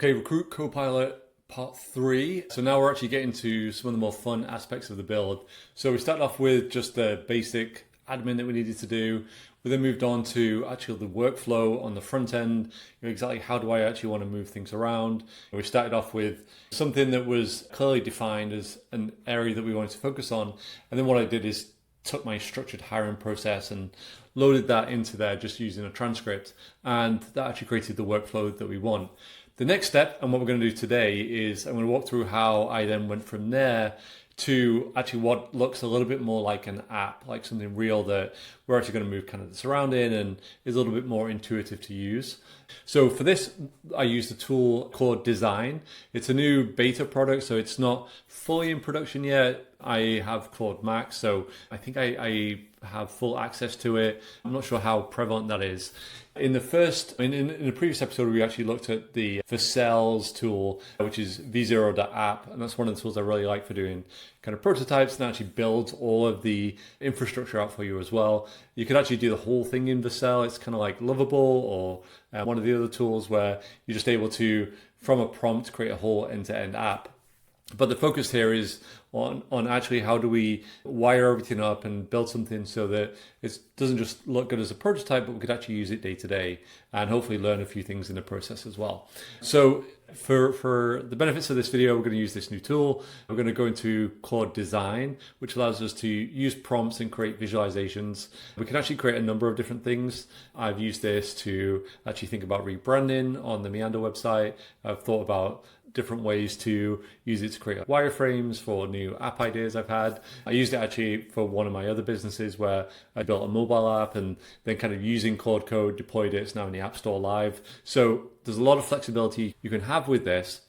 Okay, Recruit Copilot part 3. So now we're actually getting to some of the more fun aspects of the build. So we started off with just the basic admin that we needed to do. We then moved on to actually the workflow on the front end. Exactly how do I actually want to move things around? We started off with something that was clearly defined as an area that we wanted to focus on. And then what I did is took my structured hiring process and loaded that into there just using a transcript. And that actually created the workflow that we want. The next step, and what we're going to do today, is I'm going to walk through how I then went from there to actually what looks a little bit more like an app, like something real that we're actually going to move kind of this around in and is a little bit more intuitive to use. So for this, I use the tool Claude Design. It's a new beta product, so it's not fully in production yet. I have Claude Max, so I think I have full access to it. I'm not sure how prevalent that is. In the previous episode, we actually looked at the Vercells tool, which is v0.app, and that's one of the tools I really like for doing kind of prototypes and actually builds all of the infrastructure out for you as well. You could actually do the whole thing in Vercel. It's kind of like Lovable or one of the other tools where you're just able to, from a prompt, create a whole end-to-end app. But the focus here is on actually how do we wire everything up and build something so that it doesn't just look good as a prototype, but we could actually use it day to day and hopefully learn a few things in the process as well. So for the benefits of this video, we're going to use this new tool. We're going to go into Claude Design, which allows us to use prompts and create visualizations. We can actually create a number of different things. I've used this to actually think about rebranding on the Meander website. I've thought about different ways to use it to create wireframes for new app ideas I've had. I used it actually for one of my other businesses where I built a mobile app and then kind of using Claude Code, deployed it. It's now in the App Store live. So there's a lot of flexibility you can have with this.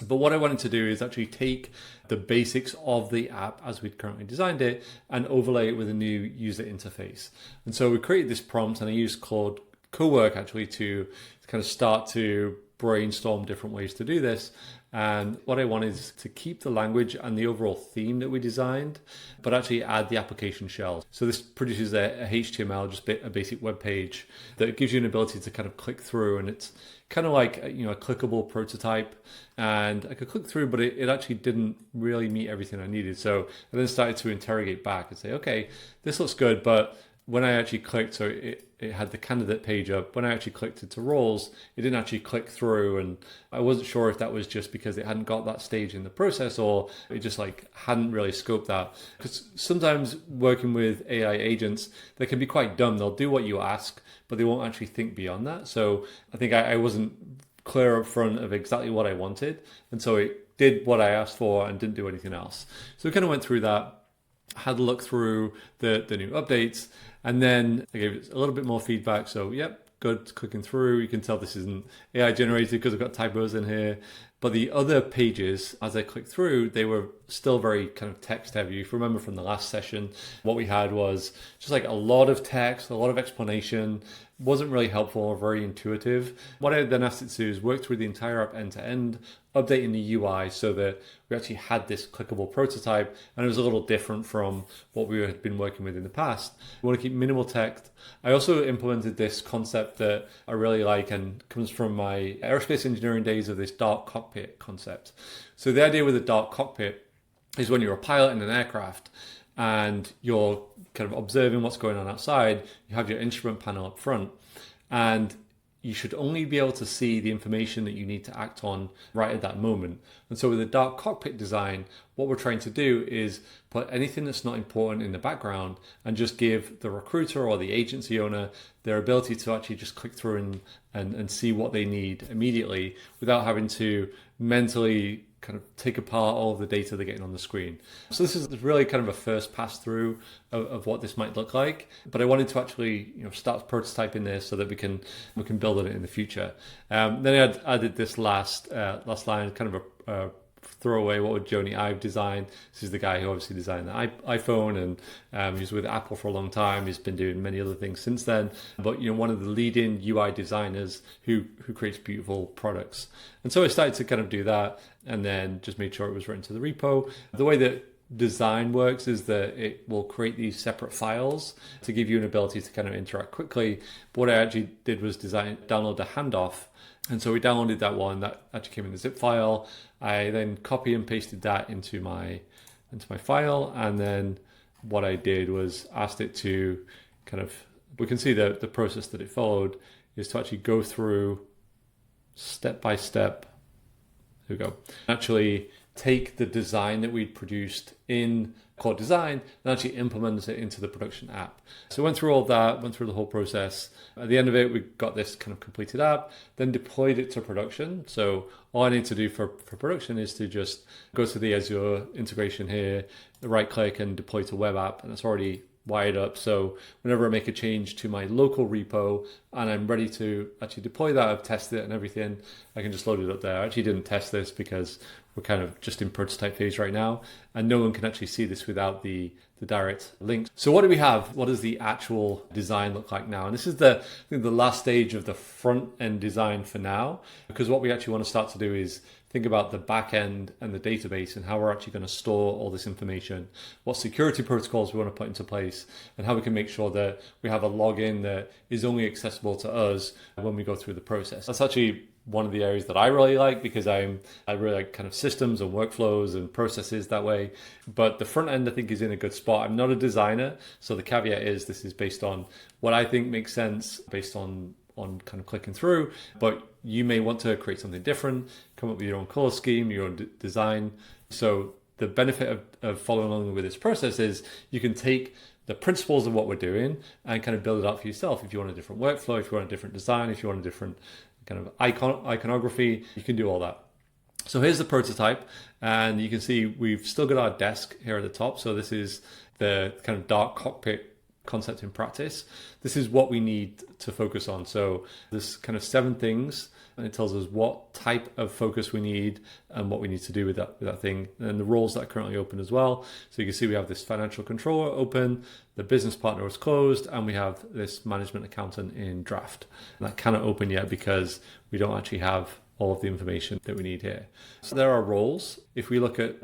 But what I wanted to do is actually take the basics of the app as we'd currently designed it and overlay it with a new user interface. And so we created this prompt and I used Claude Cowork actually to kind of start to brainstorm different ways to do this. And what I want is to keep the language and the overall theme that we designed, but actually add the application shell. So this produces a HTML, just a basic web page that gives you an ability to kind of click through, and it's kind of like a clickable prototype. And I could click through, but it actually didn't really meet everything I needed. So I then started to interrogate back and say, okay, this looks good, but when I actually clicked, so it had the candidate page up. When I actually clicked into roles, it didn't actually click through. And I wasn't sure if that was just because it hadn't got that stage in the process or it just hadn't really scoped that. Because sometimes working with AI agents, they can be quite dumb. They'll do what you ask, but they won't actually think beyond that. So I think I wasn't clear up front of exactly what I wanted. And so it did what I asked for and didn't do anything else. So we kind of went through that, had a look through the new updates, and then I gave it a little bit more feedback. So yep, good, clicking through. You can tell this isn't AI generated because I've got typos in here. But the other pages, as I clicked through, they were still very kind of text heavy. If you remember from the last session, what we had was just like a lot of text, a lot of explanation. Wasn't really helpful or very intuitive. What I then asked it to do is work through the entire app end to end, updating the UI so that we actually had this clickable prototype, and it was a little different from what we had been working with in the past. We want to keep minimal text. I also implemented this concept that I really like and comes from my aerospace engineering days of this dark cockpit concept. So the idea with a dark cockpit is when you're a pilot in an aircraft and you're kind of observing what's going on outside, you have your instrument panel up front, and you should only be able to see the information that you need to act on right at that moment. And so with the dark cockpit design, what we're trying to do is put anything that's not important in the background and just give the recruiter or the agency owner their ability to actually just click through and see what they need immediately without having to mentally kind of take apart all of the data they're getting on the screen. So this is really kind of a first pass through of what this might look like. But I wanted to actually start prototyping this so that we can build on it in the future. Then I added this last line, kind of a throwaway. What would Jony Ive design? This is the guy who obviously designed the iPhone, and he's with Apple for a long time. He's been doing many other things since then. But one of the leading UI designers who creates beautiful products. And so I started to kind of do that, and then just made sure it was written to the repo. The way that design works is that it will create these separate files to give you an ability to kind of interact quickly. But what I actually did was download a handoff And so we downloaded that one. That actually came in a zip file. I then copy and pasted that into my file. And then what I did was asked it to kind of, we can see the process that it followed is to actually go through step by step. Here we go. Actually take the design that we'd produced in Claude Design and actually implement it into the production app. So went through all that, went through the whole process. At the end of it, we got this kind of completed app, then deployed it to production. So all I need to do for production is to just go to the Azure integration here, right click and deploy to web app, and it's already wired up. So whenever I make a change to my local repo and I'm ready to actually deploy that, I've tested it and everything, I can just load it up there. I actually didn't test this because we're kind of just in prototype phase right now, and no one can actually see this without the direct link. So what do we have? What does the actual design look like now? And this is I think the last stage of the front end design for now, because what we actually want to start to do is think about the back end and the database and how we're actually going to store all this information, what security protocols we want to put into place, and how we can make sure that we have a login that is only accessible to us when we go through the process. That's actually one of the areas that I really like, because I really like kind of systems and workflows and processes that way. But the front end, I think, is in a good spot. I'm not a designer, so the caveat is this is based on what I think makes sense based on kind of clicking through, but you may want to create something different, come up with your own color scheme, your own design. So the benefit of following along with this process is you can take the principles of what we're doing and kind of build it out for yourself. If you want a different workflow, if you want a different design, if you want a different kind of iconography, you can do all that. So here's the prototype, and you can see we've still got our desk here at the top. So this is the kind of dark cockpit concept in practice. This is what we need to focus on. So there's kind of 7 things, and it tells us what type of focus we need and what we need to do with that thing, and the roles that are currently open as well. So you can see we have this financial controller open, the business partner is closed, and we have this management accountant in draft. And that cannot open yet because we don't actually have all of the information that we need here. So there are roles. If we look at,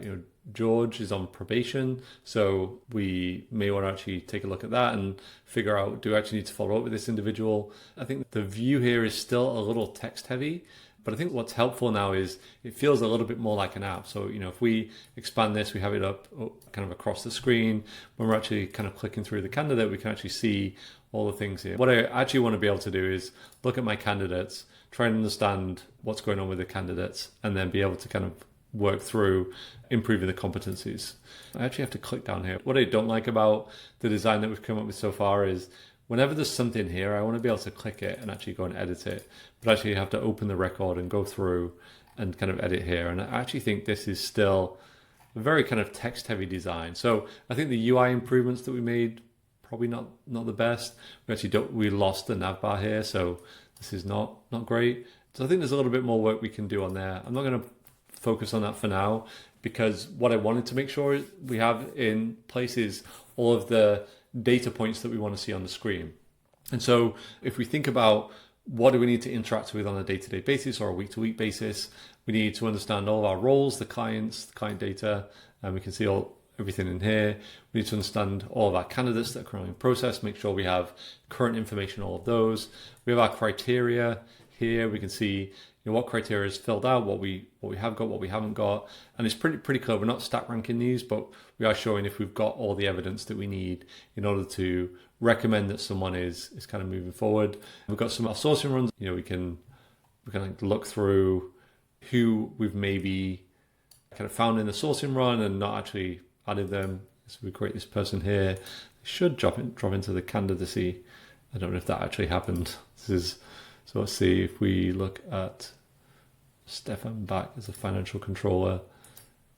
George is on probation, so we may want to actually take a look at that and figure out, do I actually need to follow up with this individual? I think the view here is still a little text heavy, but I think what's helpful now is it feels a little bit more like an app. So, if we expand this, we have it up kind of across the screen. When we're actually kind of clicking through the candidate, we can actually see all the things here. What I actually want to be able to do is look at my candidates, try and understand what's going on with the candidates, and then be able to kind of work through improving the competencies. I actually have to click down here. What I don't like about the design that we've come up with so far is whenever there's something here, I want to be able to click it and actually go and edit it. But actually you have to open the record and go through and kind of edit here. And I actually think this is still a very kind of text heavy design. So I think the UI improvements that we made, probably not the best. We lost the nav bar here, so this is not great. So I think there's a little bit more work we can do on there. I'm not going to focus on that for now, because what I wanted to make sure we have in place is all of the data points that we want to see on the screen. And so if we think about what do we need to interact with on a day-to-day basis or a week-to-week basis, we need to understand all of our roles, the client data, and we can see everything in here. We need to understand all of our candidates that are currently in process, make sure we have current information, all of those. We have our criteria here. We can see what criteria is filled out, what we have got, what we haven't got, and it's pretty clear. We're not stack ranking these, but we are showing if we've got all the evidence that we need in order to recommend that someone is kind of moving forward. We've got some of our sourcing runs. We can look through who we've maybe kind of found in the sourcing run and not actually added them. So we create this person here. They should drop into the candidacy. I don't know if that actually happened. So let's see if we look at Stefan back as a financial controller.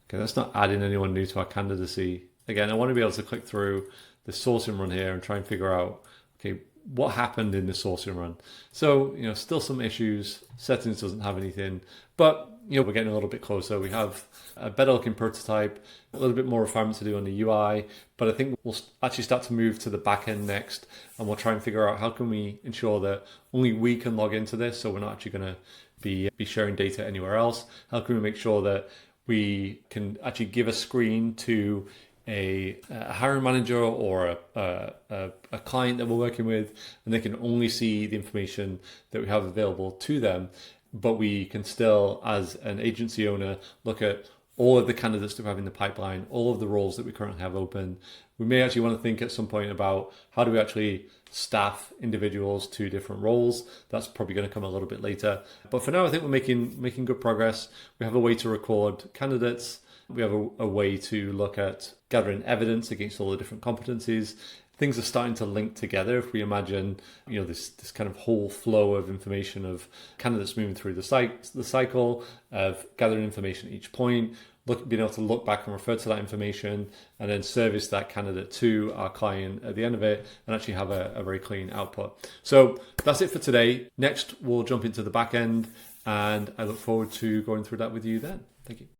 Okay, that's not adding anyone new to our candidacy. Again, I want to be able to click through the sourcing run here and try and figure out, okay, what happened in the sourcing run. So, still some issues. Settings doesn't have anything, but we're getting a little bit closer. We have a better looking prototype, a little bit more refinement to do on the UI, but I think we'll actually start to move to the back end next, and we'll try and figure out how can we ensure that only we can log into this, so we're not actually going to be sharing data anywhere else. How can we make sure that we can actually give a screen to a hiring manager or a client that we're working with, and they can only see the information that we have available to them. but we can still, as an agency owner, look at all of the candidates that we have in the pipeline, all of the roles that we currently have open. We may actually want to think at some point about how do we actually staff individuals to different roles. That's probably going to come a little bit later. But for now, I think we're making good progress. We have a way to record candidates. We have a way to look at gathering evidence against all the different competencies. Things are starting to link together. If we imagine, this kind of whole flow of information of candidates moving through the cycle of gathering information at each point, being able to look back and refer to that information, and then service that candidate to our client at the end of it, and actually have a very clean output. So that's it for today. Next, we'll jump into the back end, and I look forward to going through that with you then. Thank you.